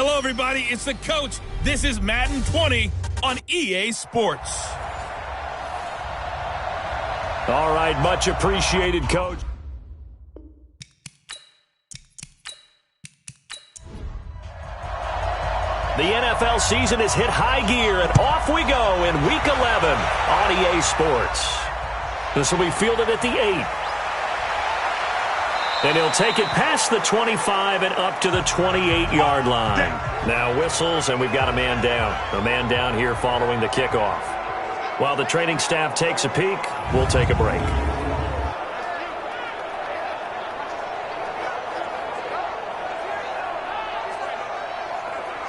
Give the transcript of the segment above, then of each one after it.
Hello, everybody. It's the coach. This is Madden 20 on EA Sports. All right, much appreciated, Coach. The NFL season has hit high gear, and off we go in Week 11 on EA Sports. This will be fielded at the 8. And he'll take it past the 25 and up to the 28-yard line. Now whistles, and we've got a man down. A man down here following the kickoff. While the training staff takes a peek, we'll take a break.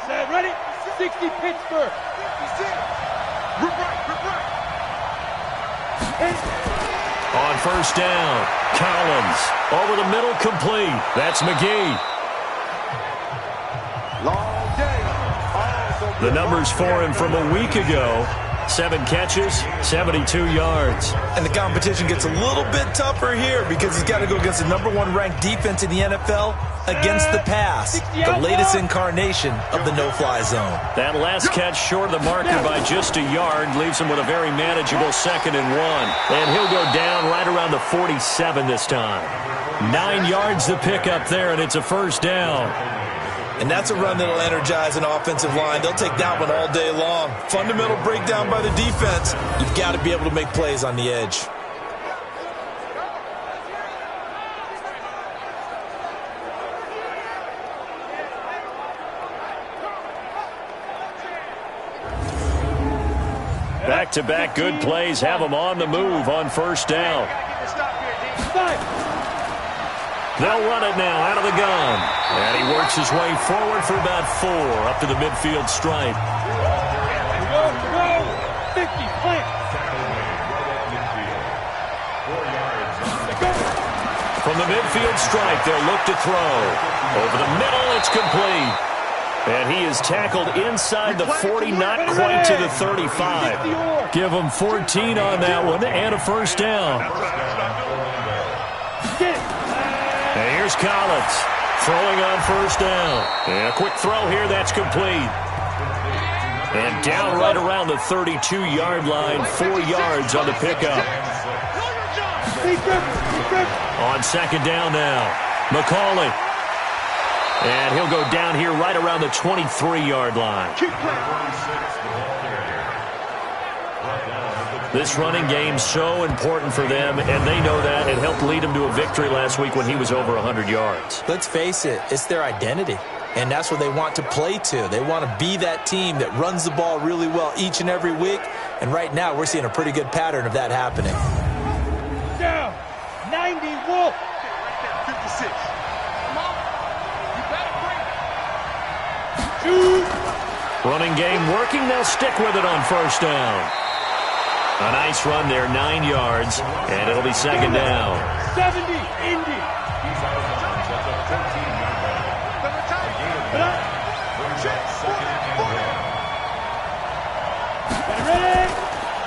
Set, ready? 60 Pittsburgh. On first down, Collins over the middle, complete. That's McGee. Long day. The numbers for him from a week ago: 7 catches, 72 yards. And the competition gets a little bit tougher here because he's got to go against the #1 ranked defense in the NFL against the pass, the latest incarnation of the no-fly zone. That last catch short of the marker by just a yard leaves him with a very manageable 2nd and 1. And he'll go down right around the 47 this time. 9 yards to pick up there, and it's a first down. And that's a run that'll energize an offensive line. They'll take that one all day long. Fundamental breakdown by the defense. You've got to be able to make plays on the edge. Back-to-back good plays have him on the move on first down. They'll run it now out of the gun. And he works his way forward for about 4 up to the midfield stripe. Go. 50, plant. From the midfield stripe, they'll look to throw. Over the middle, it's complete. And he is tackled inside the 40, not quite to the 35. Give him 14 on that one and a first down. And here's Collins throwing on first down. And a quick throw here, that's complete. And down right around the 32-yard line, 4 yards on the pickup. On second down now, McCauley. And he'll go down here right around the 23-yard line. This running game's so important for them, and they know that. It helped lead them to a victory last week when he was over 100 yards. Let's face it, it's their identity. And that's what they want to play to. They want to be that team that runs the ball really well each and every week. And right now, we're seeing a pretty good pattern of that happening. Down. 90 Wolf. 56. Running game working. They'll stick with it on first down. A nice run there, 9 yards, and it'll be second down. 70, Indy.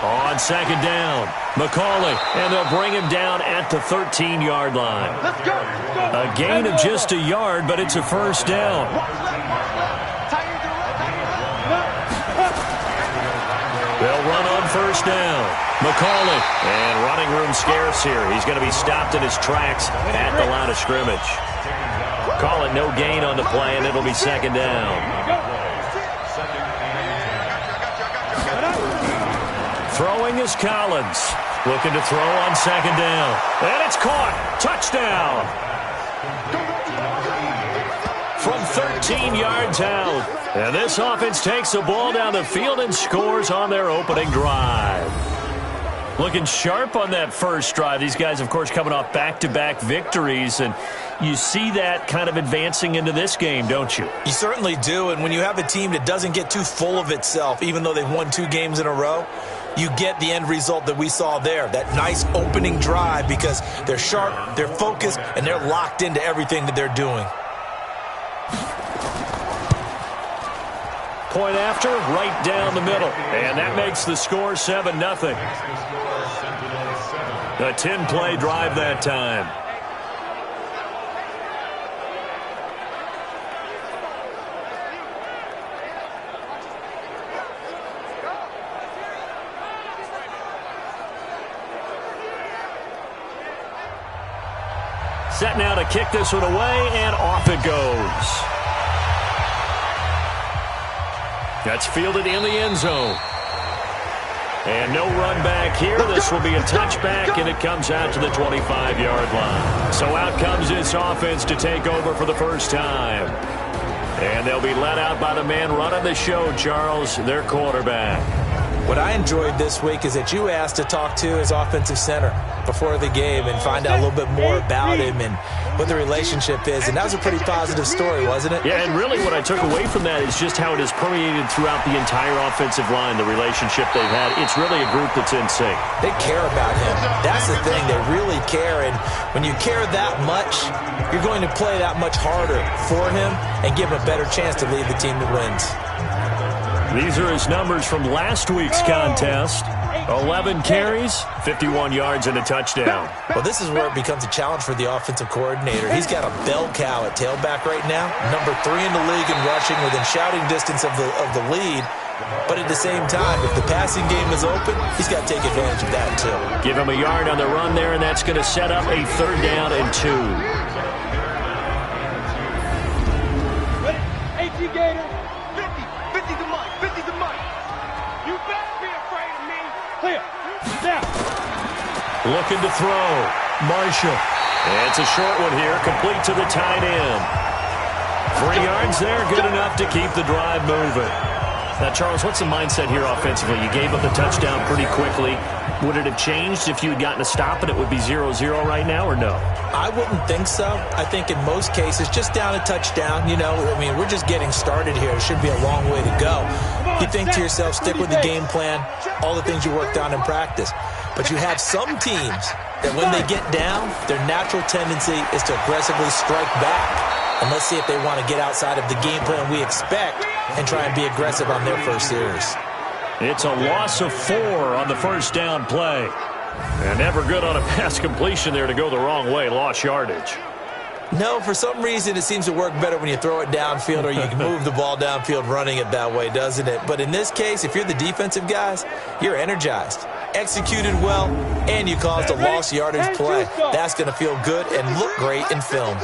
On second down, McCauley, and they'll bring him down at the 13-yard line. Let's go. A gain of just a yard, but it's a first down. They'll run on first down. McCauley, and running room scarce here. He's going to be stopped in his tracks at the line of scrimmage. Call it no gain on the play, and it'll be second down. Throwing is Collins. Looking to throw on second down. And it's caught. Touchdown. From 13 yards out. And this offense takes the ball down the field and scores on their opening drive. Looking sharp on that first drive. These guys, of course, coming off back-to-back victories. And you see that kind of advancing into this game, don't you? You certainly do. And when you have a team that doesn't get too full of itself, even though they've won 2 games in a row, you get the end result that we saw there. That nice opening drive because they're sharp, they're focused, and they're locked into everything that they're doing. Point after, right down the middle. And that makes the score 7-0. A 10-play drive that time. Set now to kick this one away, and off it goes. That's fielded in the end zone. And no run back here. This will be a touchback, and it comes out to the 25-yard line. So out comes this offense to take over for the first time. And they'll be led out by the man running the show, Charles, their quarterback. What I enjoyed this week is that you asked to talk to his offensive center before the game and find out a little bit more about him and what the relationship is. And that was a pretty positive story, wasn't it? Yeah, and really what I took away from that is just how it has permeated throughout the entire offensive line, the relationship they've had. It's really a group that's in sync. They care about him. That's the thing. They really care. And when you care that much, you're going to play that much harder for him and give him a better chance to lead the team that wins. These are his numbers from last week's contest. 11 carries, 51 yards, and a touchdown. Well, this is where it becomes a challenge for the offensive coordinator. He's got a bell cow at tailback right now, number 3 in the league in rushing within shouting distance of the lead. But at the same time, if the passing game is open, he's got to take advantage of that too. Give him a yard on the run there, and that's going to set up a 3rd down and 2. AT Gator. 50 to Mike. 50 to Mike. You better be afraid of me. Clear. Now. Looking to throw. Marshall. And it's a short one here, complete to the tight end. 3 yards there, good enough to keep the drive moving. Now, Charles, what's the mindset here offensively? You gave up the touchdown pretty quickly. Would it have changed if you had gotten a stop and it would be 0-0 right now, or no? I wouldn't think so. I think in most cases, just down a touchdown, you know, I mean, we're just getting started here. It should be a long way to go. You think to yourself, stick with the game plan, all the things you worked on in practice. But you have some teams that when they get down, their natural tendency is to aggressively strike back. And let's see if they want to get outside of the game plan we expect and try and be aggressive on their first series. It's a loss of 4 on the first down play. And never good on a pass completion there to go the wrong way. Lost yardage. No, for some reason it seems to work better when you throw it downfield or you can move the ball downfield running it that way, doesn't it? But in this case, if you're the defensive guys, you're energized, executed well, and you caused a lost yardage play. That's going to feel good and look great in film.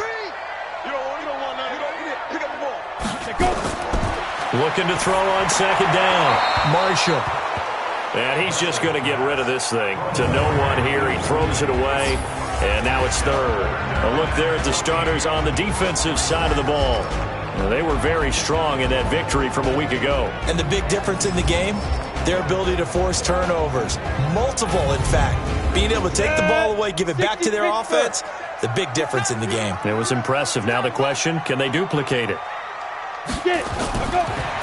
Looking to throw on 2nd down. Marshall. And he's just going to get rid of this thing. To no one here. He throws it away. And now it's 3rd. A look there at the starters on the defensive side of the ball. Well, they were very strong in that victory from a week ago. And the big difference in the game, their ability to force turnovers. Multiple, in fact. Being able to take the ball away, give it back to their offense, the big difference in the game. It was impressive. Now the question, can they duplicate it?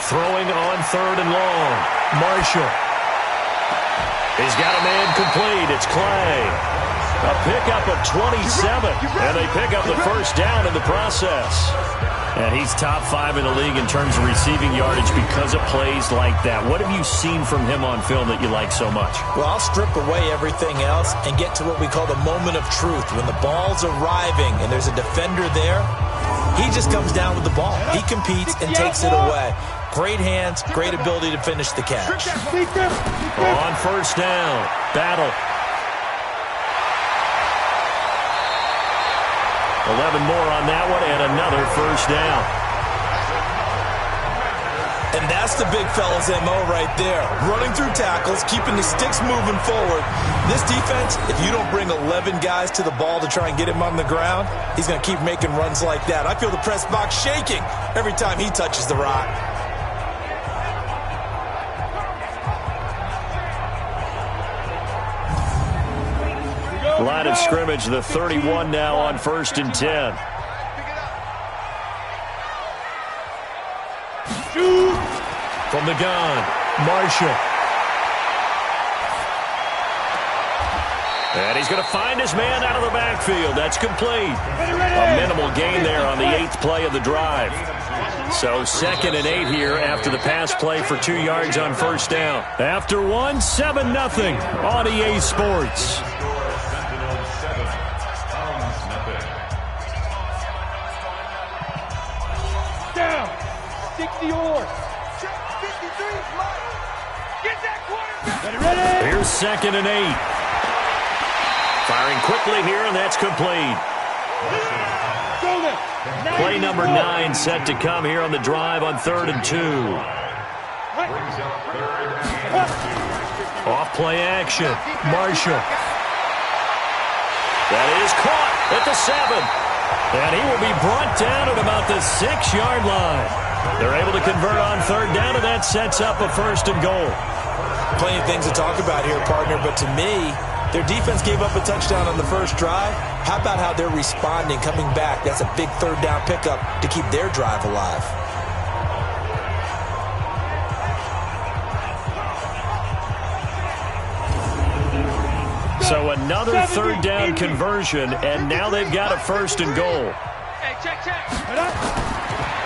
Throwing on 3rd and long. Marshall. He's got a man complete. It's Clay. A pickup of 27. And they pick up the first down in the process. And he's top 5 in the league in terms of receiving yardage because of plays like that. What have you seen from him on film that you like so much? Well, I'll strip away everything else and get to what we call the moment of truth. When the ball's arriving and there's a defender there, he just comes down with the ball. He competes and takes it away. Great hands, great ability to finish the catch. On first down, Battle. 11 more on that one and another first down. And that's the big fella's MO right there. Running through tackles, keeping the sticks moving forward. This defense, if you don't bring 11 guys to the ball to try and get him on the ground, he's going to keep making runs like that. I feel the press box shaking every time he touches the rock. Line of scrimmage, the 31 now on 1st and 10. From the gun, Marshall. And he's going to find his man out of the backfield. That's complete. A minimal gain there on the 8th play of the drive. So 2nd and 8 here after the pass play for 2 yards on first down. After 1, 7-0 on EA Sports. Down. 60 or. Get that quarterback. Ready. Here's 2nd and 8. Firing quickly here, and that's complete. Play number 9 set to come here on the drive on 3rd and 2. Off play action. Marshall. That is caught at the 7. And he will be brought down at about the 6-yard line. They're able to convert on 3rd down, and that sets up a 1st and goal. Plenty of things to talk about here, partner, but to me, their defense gave up a touchdown on the first drive. How about how they're responding, coming back? That's a big 3rd down pickup to keep their drive alive. So another 3rd down conversion, and now they've got a 1st and goal. Hey, check.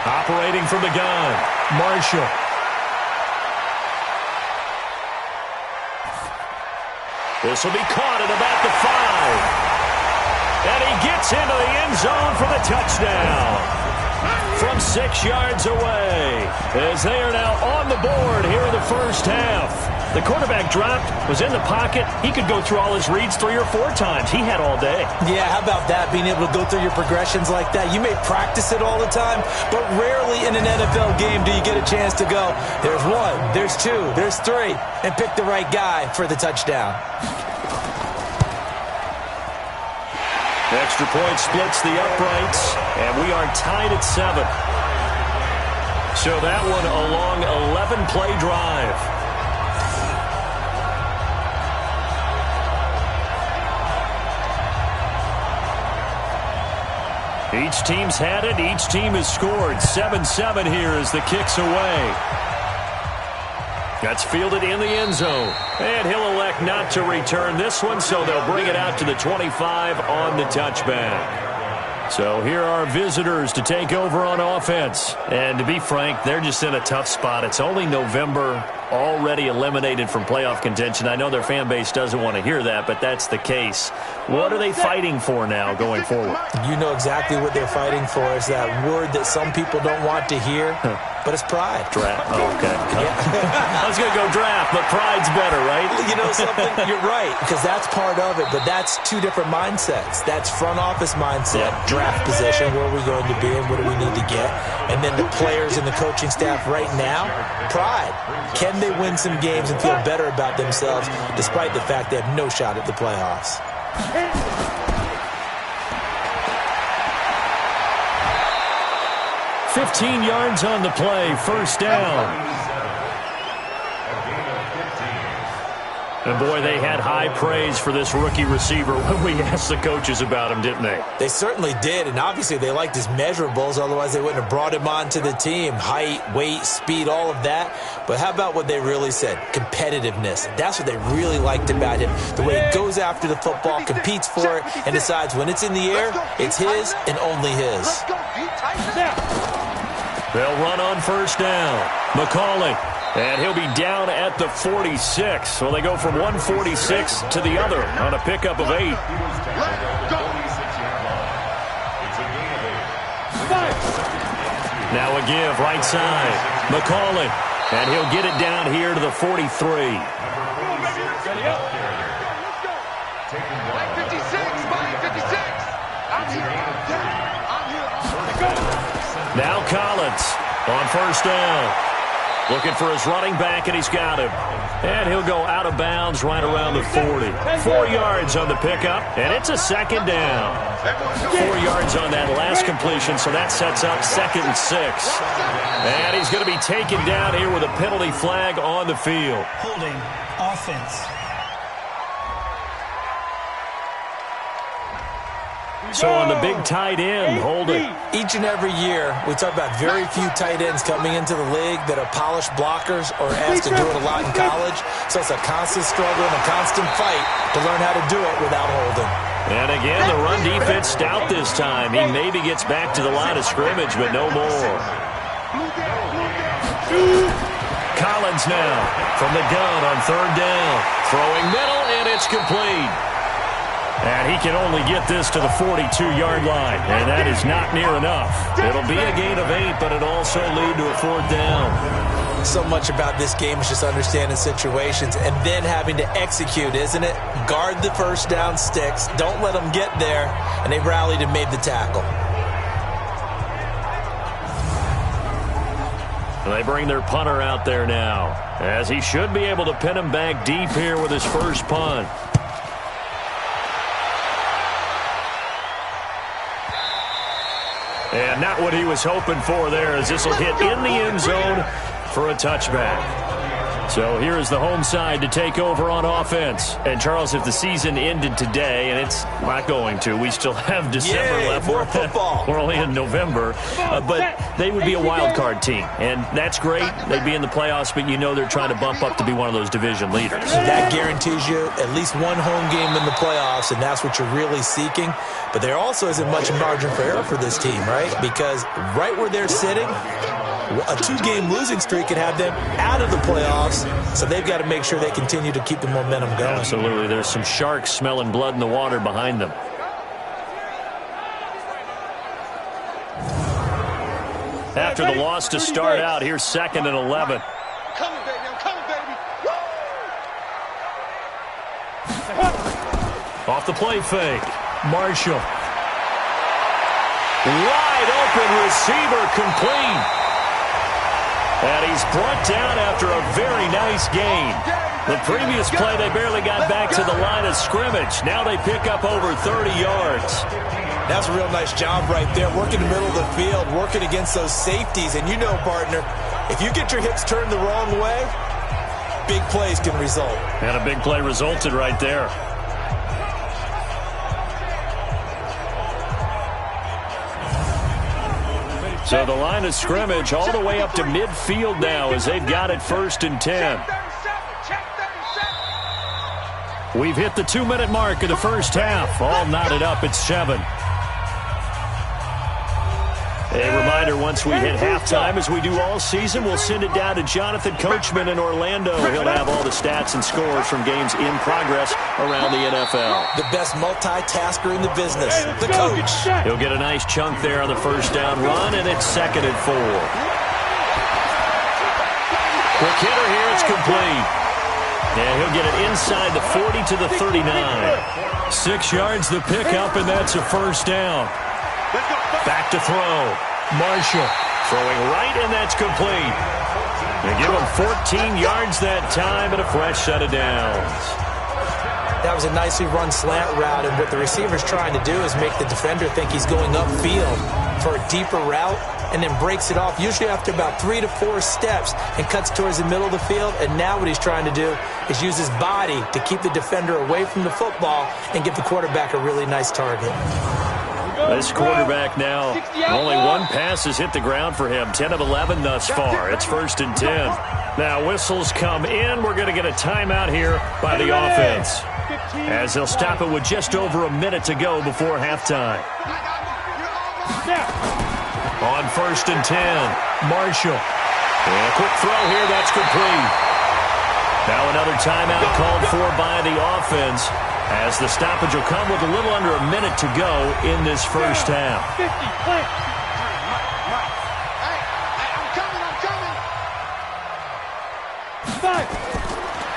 Operating from the gun, Marshall. This will be caught at about the 5. And he gets into the end zone for the touchdown. From 6 yards away, as they are now on the board here in the first half. The quarterback dropped, was in the pocket. He could go through all his reads 3 or 4 times. He had all day. Yeah, how about that, being able to go through your progressions like that? You may practice it all the time, but rarely in an NFL game do you get a chance to go, there's 1, there's 2, there's 3, and pick the right guy for the touchdown. Extra point splits the uprights, and we are tied at 7. So that one a long 11-play drive. Each team's had it. Each team has scored. 7-7 here as the kick's away. That's fielded in the end zone. And he'll elect not to return this one, so they'll bring it out to the 25 on the touchback. So here are visitors to take over on offense. And to be frank, they're just in a tough spot. It's only November, already eliminated from playoff contention. I know their fan base doesn't want to hear that, but that's the case. What are they fighting for now going forward? You know exactly what they're fighting for. Is that word that some people don't want to hear, but it's pride. Draft. Oh, okay. Yeah. I was going to go draft, but pride's better, right? You know something? You're right, because that's part of it, but that's 2 different mindsets. That's front office mindset, draft position, where are we going to be and what do we need to get? And then the players and the coaching staff right now, pride. Can they win some games and feel better about themselves despite the fact they have no shot at the playoffs? 15 yards on the play, 1st down. And boy, they had high praise for this rookie receiver when we asked the coaches about him, didn't they? They certainly did, and obviously they liked his measurables, otherwise they wouldn't have brought him onto the team. Height, weight, speed, all of that. But how about what they really said? Competitiveness. That's what they really liked about him. The way he goes after the football, competes for it, and decides when it's in the air, it's his and only his. They'll run on 1st down. McCauley. And he'll be down at the 46. So they go from 146 to the other on a pickup of 8. Now a give right side. McCauley. And he'll get it down here to the 43. Now Collins on 1st down. Looking for his running back, and he's got him. And he'll go out of bounds right around the 40. 4 yards on the pickup, and it's a 2nd down. 4 yards on that last completion, so that sets up 2nd and 6. And he's going to be taken down here with a penalty flag on the field. Holding offense. So on the big tight end, holding. Each and every year, we talk about very few tight ends coming into the league that are polished blockers or asked to do it a lot in college. So it's a constant struggle and a constant fight to learn how to do it without holding. And again, the run defense stout this time. He maybe gets back to the line of scrimmage, but no more. Collins now from the gun on 3rd down. Throwing middle, and it's complete. And he can only get this to the 42-yard line, and that is not near enough. It'll be a gain of 8, but it'll also lead to a 4th down. So much about this game is just understanding situations and then having to execute, isn't it? Guard the first down sticks. Don't let them get there. And they rallied and made the tackle. They bring their punter out there now, as he should be able to pin him back deep here with his first punt. And not what he was hoping for there, as this will hit in the end zone for a touchback. So here is the home side to take over on offense. And, Charles, if the season ended today, and it's not going to, we still have December left. More football. We're only in November. But they would be a wild card team. And that's great. They'd be in the playoffs, but you know they're trying to bump up to be one of those division leaders. That guarantees you at least one home game in the playoffs, and that's what you're really seeking. But there also isn't much margin for error for this team, right? Because right where they're sitting, a two-game losing streak could have them out of the playoffs, so they've got to make sure they continue to keep the momentum going. Absolutely. There's some sharks smelling blood in the water behind them. After the loss to start out, here's 2nd and 11. I'm coming, baby. I'm coming, baby. Off the play fake. Marshall. Wide open receiver complete. And he's brought down after a very nice gain. The previous play, they barely got back to the line of scrimmage. Now they pick up over 30 yards. That's a real nice job right there, working the middle of the field, working against those safeties. And you know, partner, if you get your hips turned the wrong way, big plays can result. And a big play resulted right there. So the line of scrimmage all the way up to midfield now as they've got it 1st and 10. We've hit the 2-minute mark of the first half. All knotted up at 7. A reminder, once we hit halftime, as we do all season, we'll send it down to Jonathan Coachman in Orlando. He'll have all the stats and scores from games in progress around the NFL. The best multitasker in the business, the coach. He'll get a nice chunk there on the first down run, and it's 2nd and 4. Quick hitter here, it's complete. And he'll get it inside the 40 to the 39. 6 yards the pickup, and that's a first down. Back to throw. Marshall throwing right, and that's complete. They give him 14 yards that time and a fresh set of downs. That was a nicely run slant route, and what the receiver's trying to do is make the defender think he's going upfield for a deeper route, and then breaks it off, usually after about 3 to 4 steps, and cuts towards the middle of the field. And now what he's trying to do is use his body to keep the defender away from the football and give the quarterback a really nice target. This quarterback now, only one pass has hit the ground for him. 10 of 11 thus far. It's 1st and 10. Now whistles come in. We're going to get a timeout here by the offense, as they'll stop it with just over a minute to go before halftime. On 1st and 10, Marshall. And a quick throw here, that's complete. Now another timeout called for by the offense, as the stoppage will come with a little under a minute to go in this first half. I'm coming.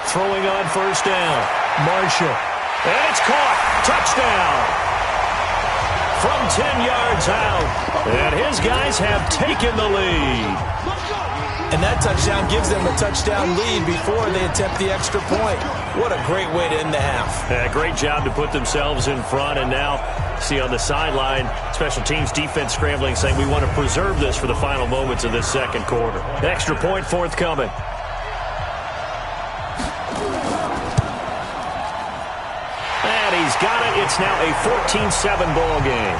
Throwing on first down, Marshall. And it's caught. Touchdown. From 10 yards out. And his guys have taken the lead. And that touchdown gives them a touchdown lead before they attempt the extra point. What a great way to end the half. Yeah, great job to put themselves in front. And now, see on the sideline, special teams defense scrambling, saying we want to preserve this for the final moments of this second quarter. Extra point forthcoming. And he's got it. It's now a 14-7 ball game.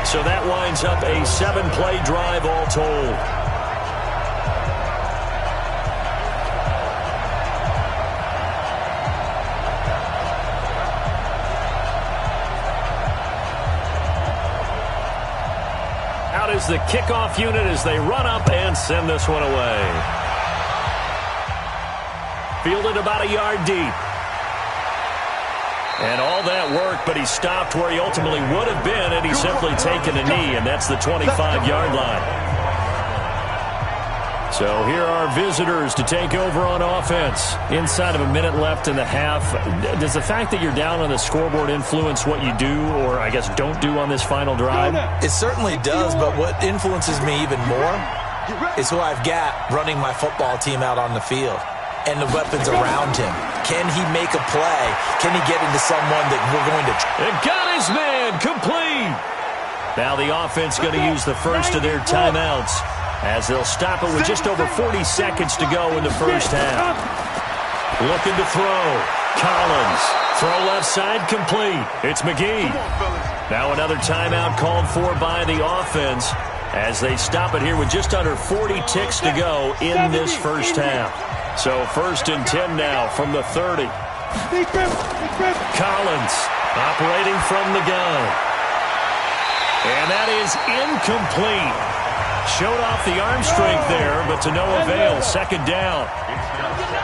So that winds up a 7-play drive all told. Out is the kickoff unit as they run up and send this one away. Fielded about a yard deep. And all that work, but he stopped where he ultimately would have been had he simply taken a knee, and that's the 25-yard line. So here are visitors to take over on offense. Inside of a minute left in the half. Does the fact that you're down on the scoreboard influence what you do, or I guess don't do on this final drive? It certainly does, but what influences me even more is who I've got running my football team out on the field and the weapons around him. Can he make a play? Can he get into someone that we're going to... It got his man complete. Now the offense going to use the first of their timeouts as they'll stop it with just over 40 seconds to go in the first half. Looking to throw. Collins. Throw left side complete. It's McGee. Now another timeout called for by the offense as they stop it here with just under 40 ticks to go in this first half. So first and 10 now from the 30. Collins operating from the gun. And that is incomplete. Showed off the arm strength there, but to no avail. Second down.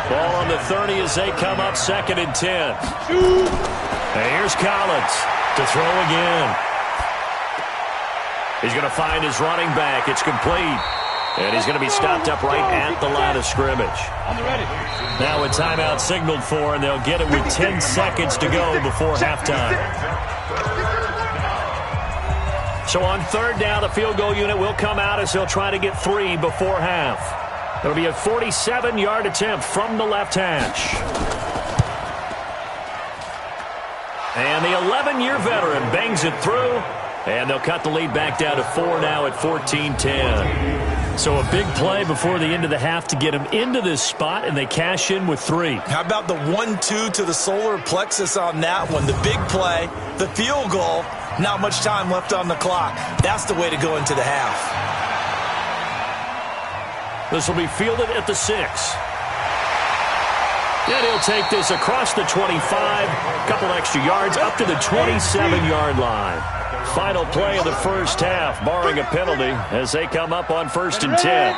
Ball on the 30 as they come up second and 10. And here's Collins to throw again. He's going to find his running back. It's complete. And he's going to be stopped up right at the line of scrimmage. Now a timeout signaled for, and they'll get it with 10 seconds to go before halftime. So on third down, the field goal unit will come out as they'll try to get 3 before half. It'll be a 47-yard attempt from the left hash. And the 11-year veteran bangs it through, and they'll cut the lead back down to 4 now at 14-10. So a big play before the end of the half to get them into this spot, and they cash in with 3. How about the 1-2 to the solar plexus on that one? The big play, the field goal, not much time left on the clock. That's the way to go into the half. This will be fielded at the 6. And he'll take this across the 25, a couple extra yards up to the 27-yard line. Final play of the first half, barring a penalty, as they come up on first and 10.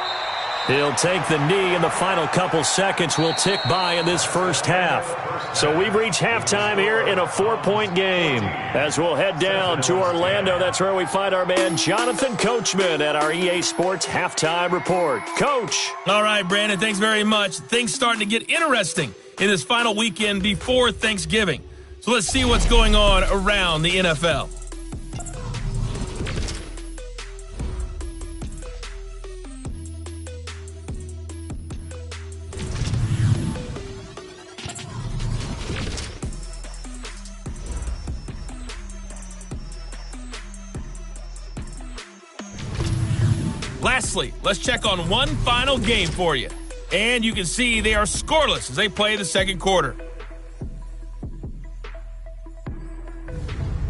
He'll take the knee, and the final couple seconds will tick by in this first half. So we've reached halftime here in a 4-point game. As we'll head down to Orlando, that's where we find our man Jonathan Coachman at our EA Sports Halftime Report. Coach. All right, Brandon, thanks very much. Things starting to get interesting in this final weekend before Thanksgiving. So let's see what's going on around the NFL. Lastly, let's check on one final game for you. And you can see they are scoreless as they play the second quarter.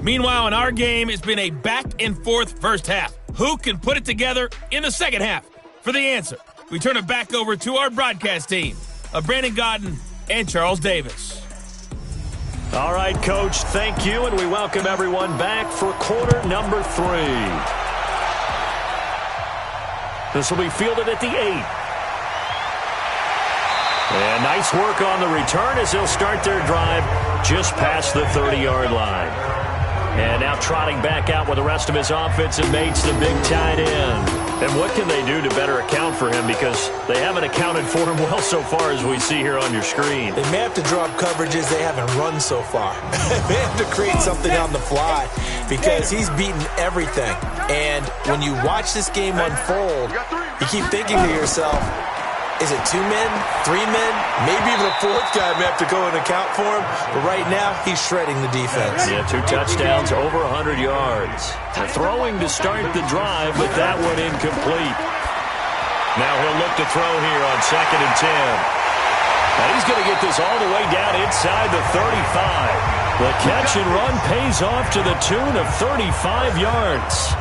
Meanwhile, in our game, it's been a back-and-forth first half. Who can put it together in the second half? For the answer, we turn it back over to our broadcast team of Brandon Godden and Charles Davis. All right, Coach, thank you, and we welcome everyone back for quarter number 3. This will be fielded at the 8. And nice work on the return as they'll start their drive just past the 30-yard line. And now trotting back out with the rest of his offensive mates, the big tight end. And what can they do to better account for him? Because they haven't accounted for him well so far, as we see here on your screen. They may have to drop coverages they haven't run so far. They have to create something on the fly because he's beaten everything. And when you watch this game unfold, you keep thinking to yourself, is it 2 men, 3 men, maybe even a 4th guy may have to go and account for him. But right now, he's shredding the defense. Yeah, 2 touchdowns, over 100 yards. Throwing to start the drive, but that one incomplete. Now he'll look to throw here on second and 10. And he's going to get this all the way down inside the 35. The catch and run pays off to the tune of 35 yards.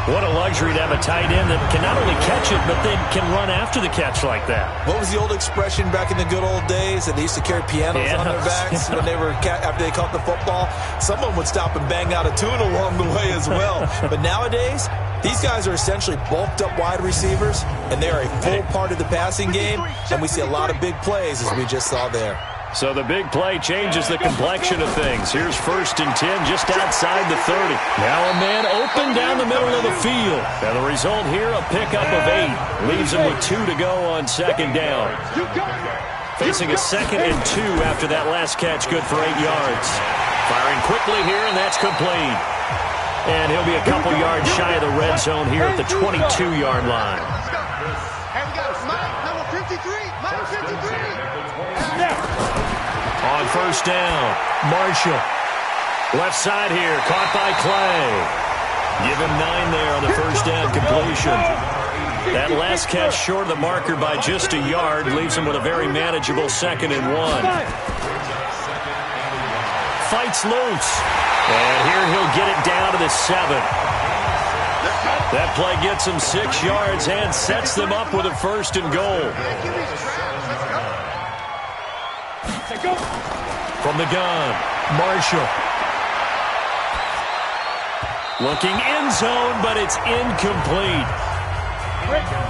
What a luxury to have a tight end that can not only catch it, but then can run after the catch like that. What was the old expression back in the good old days that they used to carry pianos on their backs when they were after they caught the football? Someone would stop and bang out a tune along the way as well. But nowadays, these guys are essentially bulked up wide receivers, and they are a full part of the passing game, and we see a lot of big plays as we just saw there. So the big play changes the complexion of things. Here's 1st and 10 just outside the 30. Now a man open down the middle of the field. And the result here, a pickup of 8. Leaves him with 2 to go on 2nd down. Facing a 2nd and 2 after that last catch, good for 8 yards. Firing quickly here, and that's complete. And he'll be a couple yards shy of the red zone here at the 22-yard line. Hey, we got Mike, number 53. Mike 53. On 1st down, Marshall. Left side here, caught by Clay. Give him 9 there on the 1st down completion. That last catch short of the marker by just a yard leaves him with a very manageable 2nd and 1. Fights loose. And here he'll get it down to the 7. That play gets him 6 yards and sets them up with a 1st and goal. From the gun, Marshall. Looking end zone, but it's incomplete.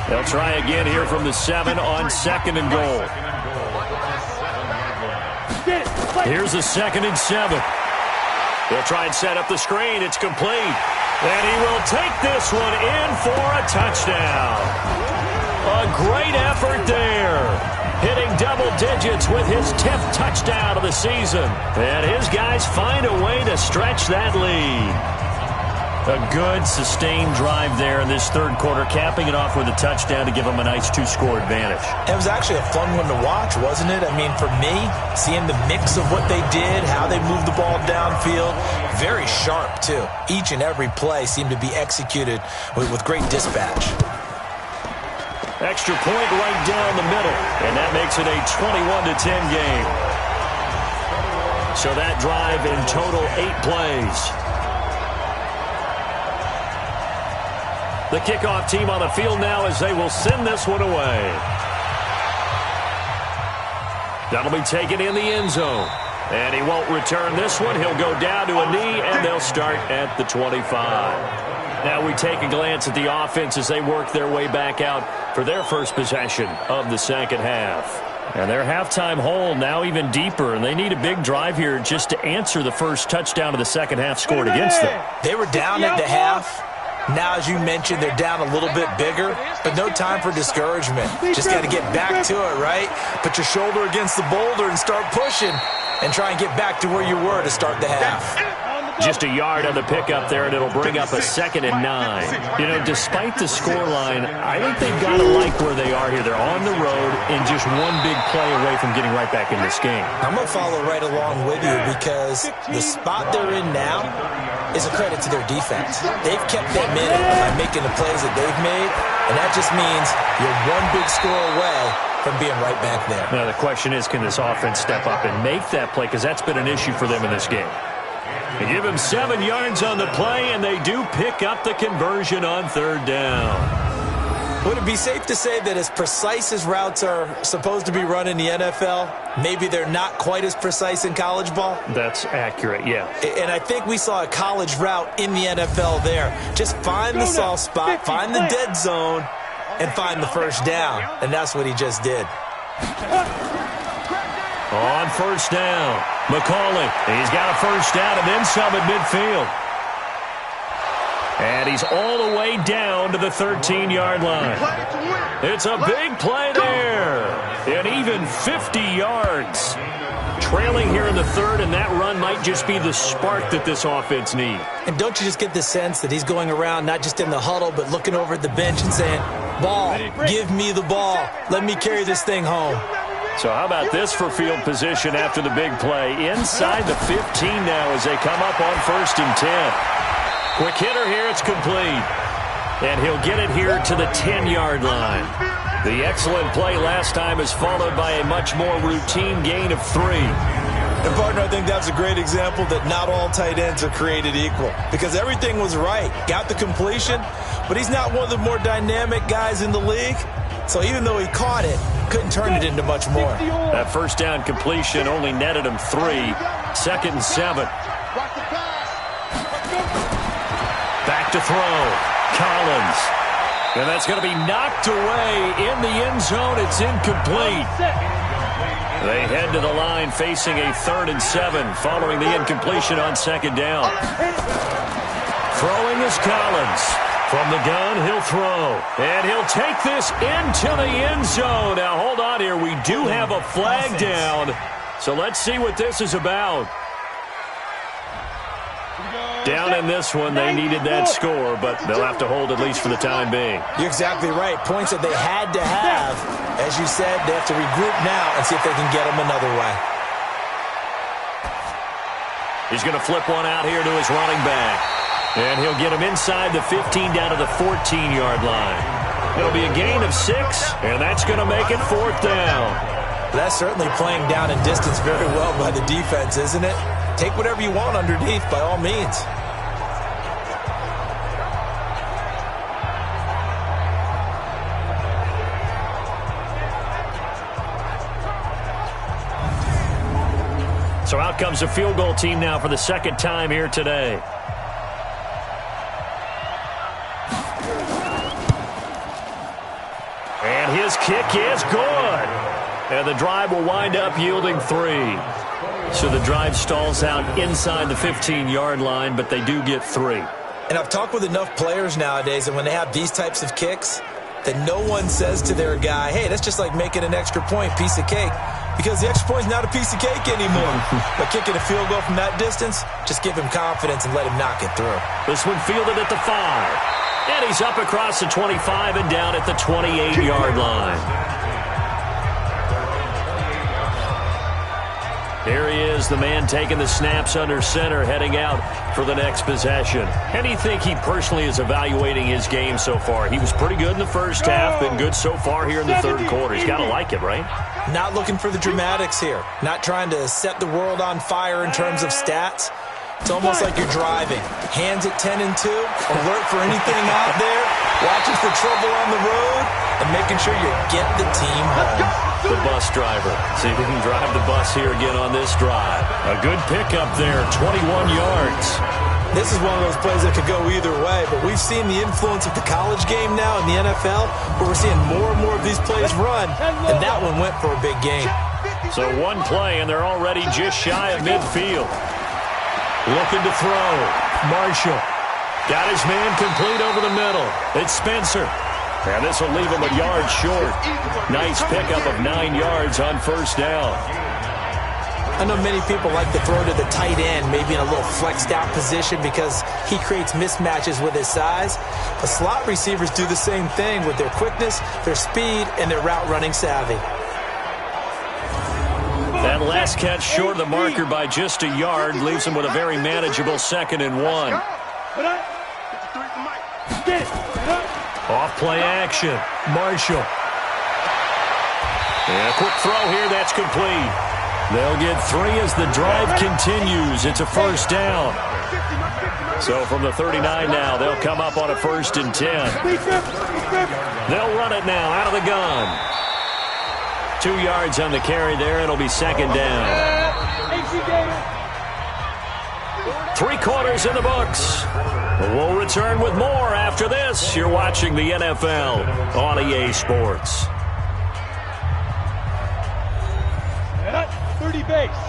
They'll try again here from the 7 on 2nd and goal. Here's the 2nd and 7. They'll try and set up the screen. It's complete. And he will take this one in for a touchdown. A great effort there. Hitting double digits with his 10th touchdown of the season. And his guys find a way to stretch that lead. A good, sustained drive there in this 3rd quarter, capping it off with a touchdown to give them a nice 2-score advantage. It was actually a fun one to watch, wasn't it? I mean, for me, seeing the mix of what they did, how they moved the ball downfield, very sharp, too. Each and every play seemed to be executed with great dispatch. Extra point right down the middle, and that makes it a 21-10 game. So that drive in total 8 plays. The kickoff team on the field now as they will send this one away. That'll be taken in the end zone. And he won't return this one. He'll go down to a knee, and they'll start at the 25. Now we take a glance at the offense as they work their way back out for their first possession of the 2nd half. And their halftime hole now even deeper, and they need a big drive here just to answer the first touchdown of the 2nd half scored against them. They were down at the half. Now, as you mentioned, they're down a little bit bigger, but no time for discouragement. Just got to get back to it, right? Put your shoulder against the boulder and start pushing and try and get back to where you were to start the half. Just a yard on the pickup there, and it'll bring up a 2nd and 9. You know, despite the scoreline, I think they've got to like where they are here. They're on the road and just one big play away from getting right back in this game. I'm going to follow right along with you because the spot they're in now is a credit to their defense. They've kept them in it by making the plays that they've made, and that just means you're one big score away from being right back there. Now, the question is, can this offense step up and make that play? Because that's been an issue for them in this game. They give him 7 yards on the play, and they do pick up the conversion on 3rd down. Would it be safe to say that as precise as routes are supposed to be run in the NFL, maybe they're not quite as precise in college ball? That's accurate, yeah. And I think we saw a college route in the NFL there. Just find the soft spot, find the dead zone, and find the 1st down. And that's what he just did. On 1st down, McCauley. He's got a 1st down and then some at midfield. And he's all the way down to the 13-yard line. It's a big play there. And even 50 yards. Trailing here in the 3rd, and that run might just be the spark that this offense needs. And don't you just get the sense that he's going around not just in the huddle, but looking over at the bench and saying, ball, give me the ball. Let me carry this thing home. So how about this for field position after the big play? Inside the 15 now as they come up on 1st and 10. Quick hitter here, it's complete. And he'll get it here to the 10-yard line. The excellent play last time is followed by a much more routine gain of 3. And, partner, I think that's a great example that not all tight ends are created equal because everything was right. Got the completion, but he's not one of the more dynamic guys in the league. So even though he caught it, couldn't turn it into much more. That 1st down completion only netted him 3. 2nd and 7. Back to throw. Collins. And that's going to be knocked away in the end zone. It's incomplete. They head to the line facing a 3rd and 7 following the incompletion on 2nd down. Throwing is Collins. From the gun, he'll throw. And he'll take this into the end zone. Now, hold on here. We do have a flag down. So let's see what this is about. Down in this one, they needed that score, but they'll have to hold at least for the time being. You're exactly right. Points that they had to have. As you said, they have to regroup now and see if they can get them another way. He's going to flip one out here to his running back. And he'll get him inside the 15 down to the 14-yard line. It'll be a gain of 6, and that's going to make it 4th down. That's certainly playing down in distance very well by the defense, isn't it? Take whatever you want underneath, by all means. So out comes the field goal team now for the 2nd time here today. And his kick is good. And the drive will wind up yielding 3. So the drive stalls out inside the 15-yard line, but they do get 3. And I've talked with enough players nowadays that when they have these types of kicks, that no one says to their guy, hey, that's just like making an extra point, piece of cake. Because the extra point is not a piece of cake anymore. But kicking a field goal from that distance, just give him confidence and let him knock it through. This one fielded at the 5. And he's up across the 25 and down at the 28-yard line. Here he is, the man taking the snaps under center, heading out for the next possession. How do you think he personally is evaluating his game so far? He was pretty good in the first half, been good so far here in the 3rd quarter. He's got to like it, right? Not looking for the dramatics here. Not trying to set the world on fire in terms of stats. It's almost like you're driving. Hands at 10 and 2, alert for anything out there, watching for trouble on the road, and making sure you get the team home. The bus driver. See if we can drive the bus here again on this drive. A good pickup there, 21 yards. This is one of those plays that could go either way, but we've seen the influence of the college game now in the NFL, where we're seeing more and more of these plays run, and that one went for a big gain. So one play, and they're already just shy of midfield. Looking to throw. Marshall. Got his man complete over the middle. It's Spencer. And this will leave him a yard short. Nice pickup of 9 yards on 1st down. I know many people like to throw to the tight end, maybe in a little flexed out position because he creates mismatches with his size. But slot receivers do the same thing with their quickness, their speed, and their route running savvy. That last catch short of the marker by just a yard leaves him with a very manageable 2nd and 1. Off play action. Marshall. And a quick throw here. That's complete. They'll get 3 as the drive continues. It's a 1st down. So from the 39 now, they'll come up on a 1st and 10. They'll run it now out of the gun. 2 yards on the carry there. It'll be 2nd down. 3 quarters in the books. We'll return with more after this. You're watching the NFL on EA Sports. 30 base. Let's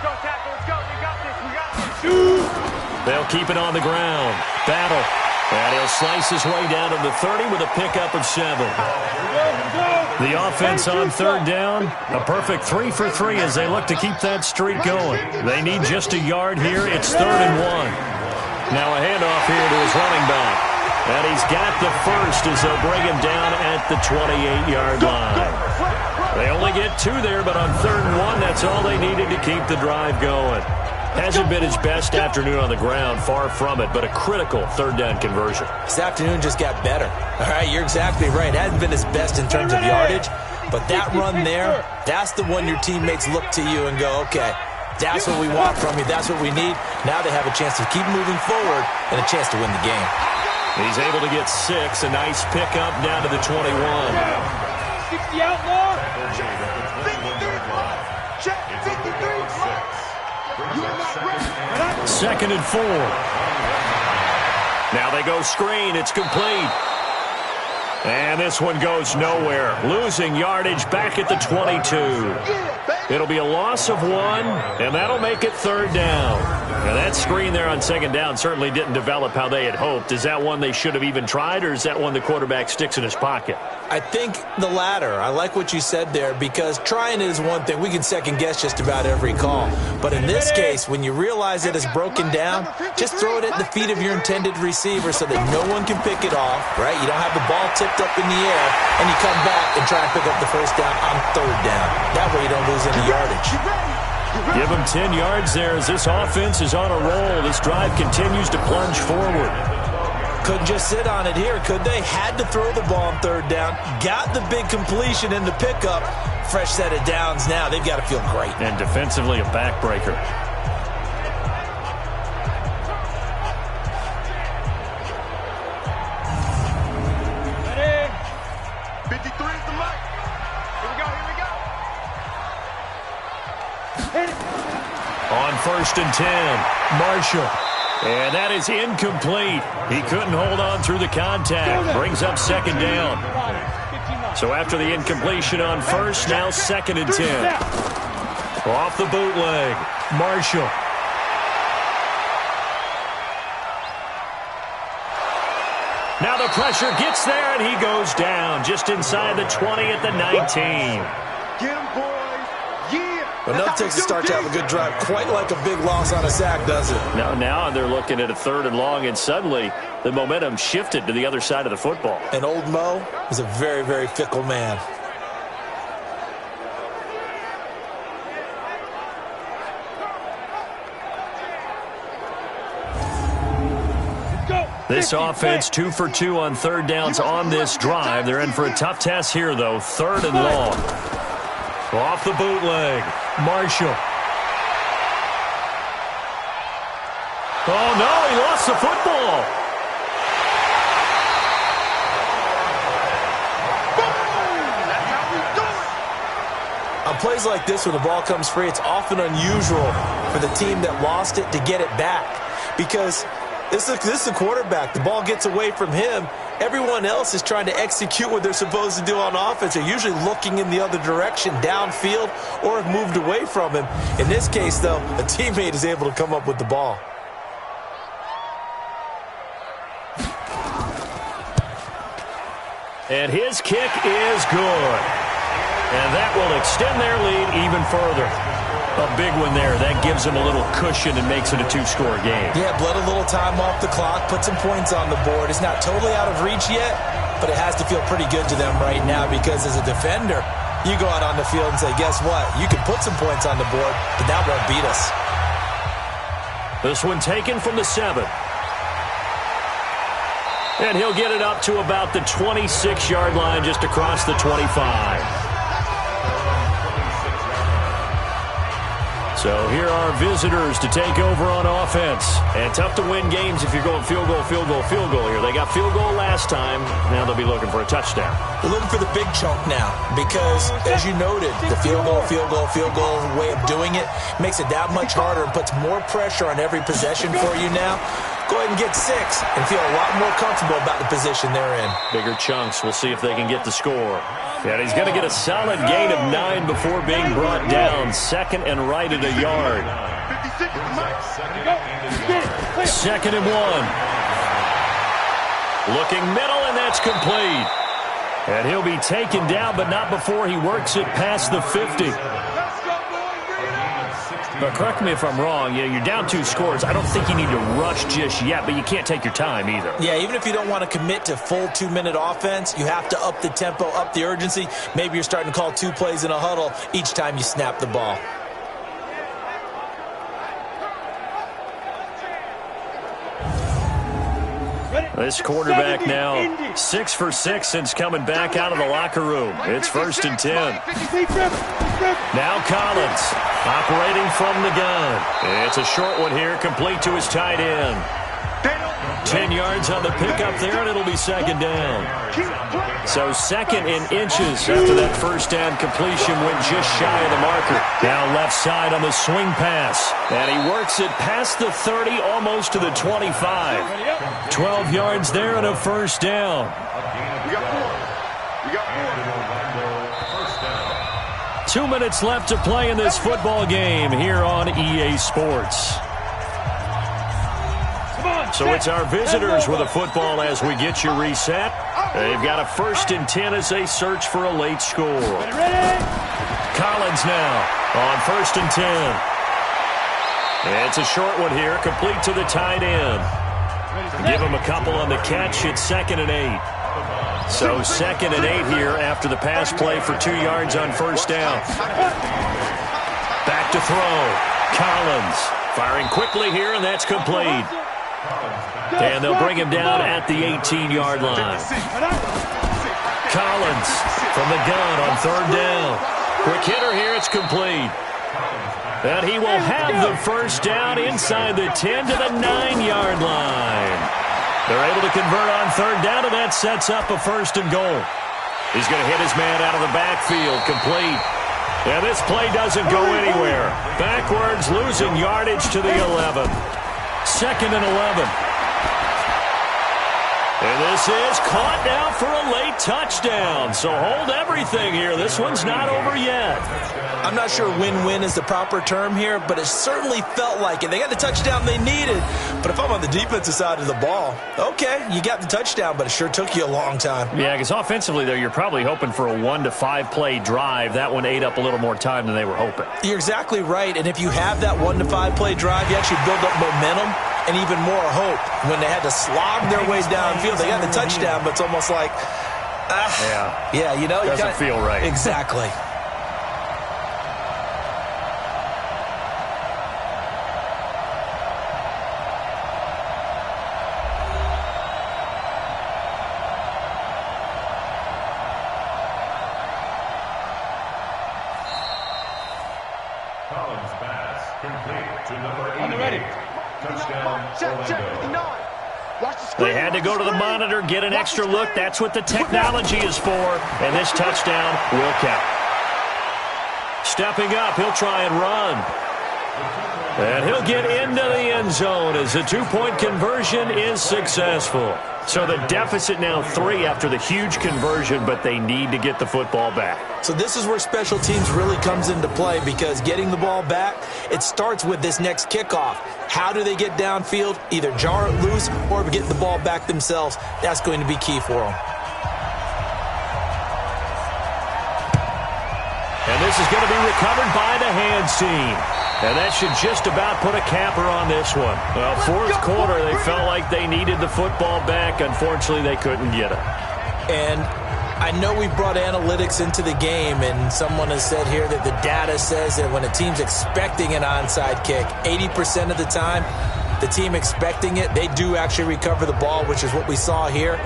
go, tackle. Let's go. We got this. We got this. They'll keep it on the ground. Battle. And he'll slice his way down to the 30 with a pickup of 7. The offense on 3rd down, a perfect 3 for 3 as they look to keep that streak going. They need just a yard here. It's 3rd and 1. Now a handoff here to his running back. And he's got the 1st as they'll bring him down at the 28-yard line. They only get 2 there, but on 3rd and 1, that's all they needed to keep the drive going. Hasn't been his best afternoon on the ground, far from it, but a critical 3rd down conversion. This afternoon just got better. All right, you're exactly right. It hasn't been his best in terms of yardage, but that run there, that's the one your teammates look to you and go, okay, that's what we want from you. That's what we need. Now they have a chance to keep moving forward and a chance to win the game. He's able to get 6, a nice pickup down to the 21. 60 outlaw. 2nd and 4. Now they go screen. It's complete. And this one goes nowhere. Losing yardage back at the 22. It'll be a loss of 1, and that'll make it 3rd down. Now that screen there on 2nd down certainly didn't develop how they had hoped. Is that one they should have even tried, or is that one the quarterback sticks in his pocket? I think the latter. I like what you said there, because trying it is one thing. We can second-guess just about every call. But in this case, when you realize it is broken down, just throw it at the feet of your intended receiver so that no one can pick it off, right? You don't have the ball tipped up in the air, and you come back and try and pick up the 1st down on 3rd down. That way you don't lose any yardage. Give them 10 yards there as this offense is on a roll. This drive continues to plunge forward. Couldn't just sit on it here, could they? Had to throw the ball on 3rd down. Got the big completion in the pickup. Fresh set of downs now. They've got to feel great. And defensively, a backbreaker. Ready? 53 is the mic. Here we go, here we go. On 1st and 10, Marshall. And that is incomplete. He couldn't hold on through the contact. Brings up 2nd down. So after the incompletion on 1st, now 2nd and 10. Off the bootleg, Marshall. Now the pressure gets there, and he goes down just inside the 20 at the 19. Get him, boys. Enough takes to start to have a good drive. Quite like a big loss on a sack, does it? Now they're looking at a 3rd and long, and suddenly the momentum shifted to the other side of the football. And old Mo is a very, very fickle man. This offense 2 for 2 on 3rd downs on this drive. They're in for a tough task here, though. 3rd and long. Off the bootleg, Marshall. Oh, no, he lost the football. That's how we do it. On plays like this, when the ball comes free, it's often unusual for the team that lost it to get it back, because this is the quarterback. The ball gets away from him. Everyone else is trying to execute what they're supposed to do on offense. They're usually looking in the other direction, downfield, or have moved away from him. In this case, though, a teammate is able to come up with the ball. And his kick is good. And that will extend their lead even further. A big one there. That gives them a little cushion and makes it a 2-score game. Yeah, bled a little time off the clock, put some points on the board. It's not totally out of reach yet, but it has to feel pretty good to them right now, because as a defender, you go out on the field and say, guess what? You can put some points on the board, but that won't beat us. This one taken from the 7. And he'll get it up to about the 26-yard line, just across the 25. So here are visitors to take over on offense. And tough to win games if you're going field goal, field goal, field goal here. They got field goal last time. Now they'll be looking for a touchdown. They're looking for the big chunk now, because, as you noted, the field goal way of doing it makes it that much harder and puts more pressure on every possession for you now. Go ahead and get 6 and feel a lot more comfortable about the position they're in. Bigger chunks. We'll see if they can get the score. And he's going to get a solid gain of 9 before being brought down. 2nd and right at a yard. 2nd and 1. Looking middle, and that's complete. And he'll be taken down, but not before he works it past the 50. But correct me if I'm wrong, you're down 2 scores. I don't think you need to rush just yet, but you can't take your time either. Yeah, even if you don't want to commit to full 2-minute offense, you have to up the tempo, up the urgency. Maybe you're starting to call 2 plays in a huddle each time you snap the ball. This quarterback now 6 for 6 since coming back out of the locker room. It's 1st and 10. Now Collins operating from the gun. It's a short one here, complete to his tight end. 10 yards on the pickup there, and it'll be 2nd down. So 2nd in inches after that 1st down completion went just shy of the marker. Now left side on the swing pass. And he works it past the 30, almost to the 25. 12 yards there and a 1st down. You got 2 minutes left to play in this football game here on EA Sports. So it's our visitors with a football as we get you reset. They've got a 1st and 10 as they search for a late score. Collins now on 1st and 10. It's a short one here, complete to the tight end. Give him a couple on the catch. It's 2nd and 8. So 2nd and 8 here after the pass play for 2 yards on 1st down. Back to throw. Collins firing quickly here, and that's complete. And they'll bring him down at the 18-yard line. Collins from the gun on 3rd down. Quick hitter here, it's complete. And he will have the 1st down inside the 10 to the 9-yard line. They're able to convert on 3rd down, and that sets up a 1st and goal. He's going to hit his man out of the backfield, complete. And this play doesn't go anywhere. Backwards, losing yardage to the 11. 2nd and 11. And this is caught now for a late touchdown. So hold everything here. This one's not over yet. I'm not sure win-win is the proper term here, but it certainly felt like it. They got the touchdown they needed. But if I'm on the defensive side of the ball, okay, you got the touchdown, but it sure took you a long time. Yeah, because offensively, though, you're probably hoping for a 1 to 5 play drive. That one ate up a little more time than they were hoping. You're exactly right. And if you have that 1 to 5 play drive, you actually build up momentum and even more hope. When they had to slog their ways downfield, they got the touchdown, but it's almost like, yeah, you know, doesn't feel right. Exactly. Collins pass complete to number 8. On the ready. Touchdown, Orlando. They had to go to the monitor, get an extra look. That's what the technology is for. And this touchdown will count. Stepping up, he'll try and run. And he'll get into the end zone as the 2-point conversion is successful. So the deficit now 3 after the huge conversion, but they need to get the football back. So this is where special teams really comes into play, because getting the ball back, it starts with this next kickoff. How do they get downfield? Either jar it loose or get the ball back themselves. That's going to be key for them. And this is going to be recovered by the Hands team. And that should just about put a capper on this one. Well, 4th quarter, they felt like they needed the football back. Unfortunately, they couldn't get it. And I know we brought analytics into the game, and someone has said here that the data says that when a team's expecting an onside kick, 80% of the time, the team expecting it, they do actually recover the ball, which is what we saw here.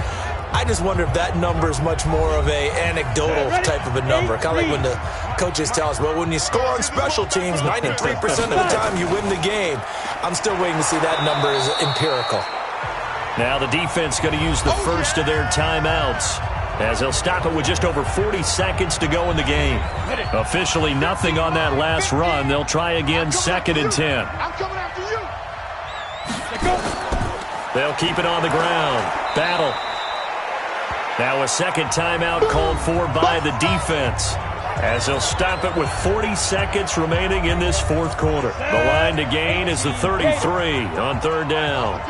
I just wonder if that number is much more of a anecdotal type of a number. Kind of like when the coaches tell us, well, when you score on special teams, 93% of the time you win the game. I'm still waiting to see that number is empirical. Now the defense going to use the first of their timeouts, as they'll stop it with just over 40 seconds to go in the game. Officially nothing on that last run. They'll try again, 2nd and 10. I'm coming after you. They'll keep it on the ground. Battle. Now a 2nd timeout called for by the defense, as they'll stop it with 40 seconds remaining in this 4th quarter. The line to gain is the 33 on 3rd down.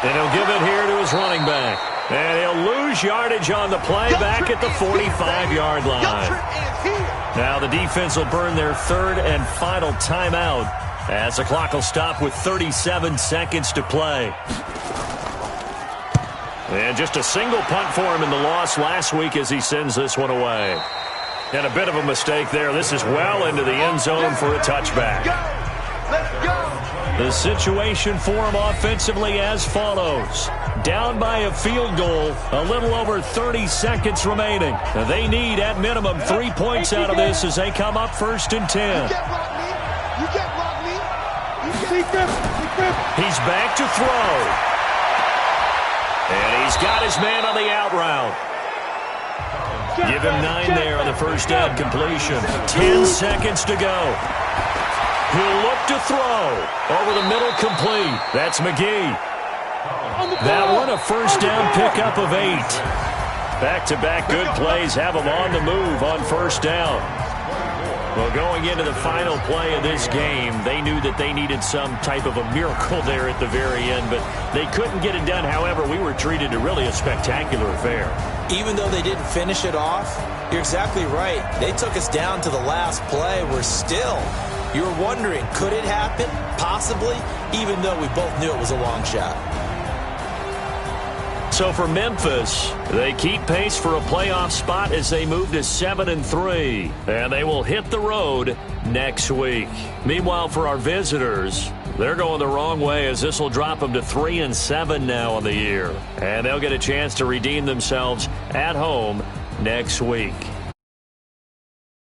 And he'll give it here to his running back. And he'll lose yardage on the play back at the 45-yard line. Now the defense will burn their 3rd and final timeout, as the clock will stop with 37 seconds to play. And just a single punt for him in the loss last week as he sends this one away. And a bit of a mistake there. This is well into the end zone for a touchback. The situation for him offensively as follows. Down by a field goal, a little over 30 seconds remaining. They need at minimum 3 points out of this as they come up 1st and 10. He's back to throw. And he's got his man on the out route. Give him 9 there on the first down completion. 10 seconds to go. He'll look to throw. Over the middle, complete. That's McGee. That one a first down pickup of 8. Back-to-back good plays have them on the move on first down. Well, going into the final play of this game, they knew that they needed some type of a miracle there at the very end, but they couldn't get it done. However, we were treated to really a spectacular affair. Even though they didn't finish it off, you're exactly right. They took us down to the last play. You're wondering, could it happen? Possibly, even though we both knew it was a long shot. So for Memphis, they keep pace for a playoff spot as they move to 7-3, and they will hit the road next week. Meanwhile, for our visitors, they're going the wrong way as this will drop them to 3-7 now on the year, and they'll get a chance to redeem themselves at home next week.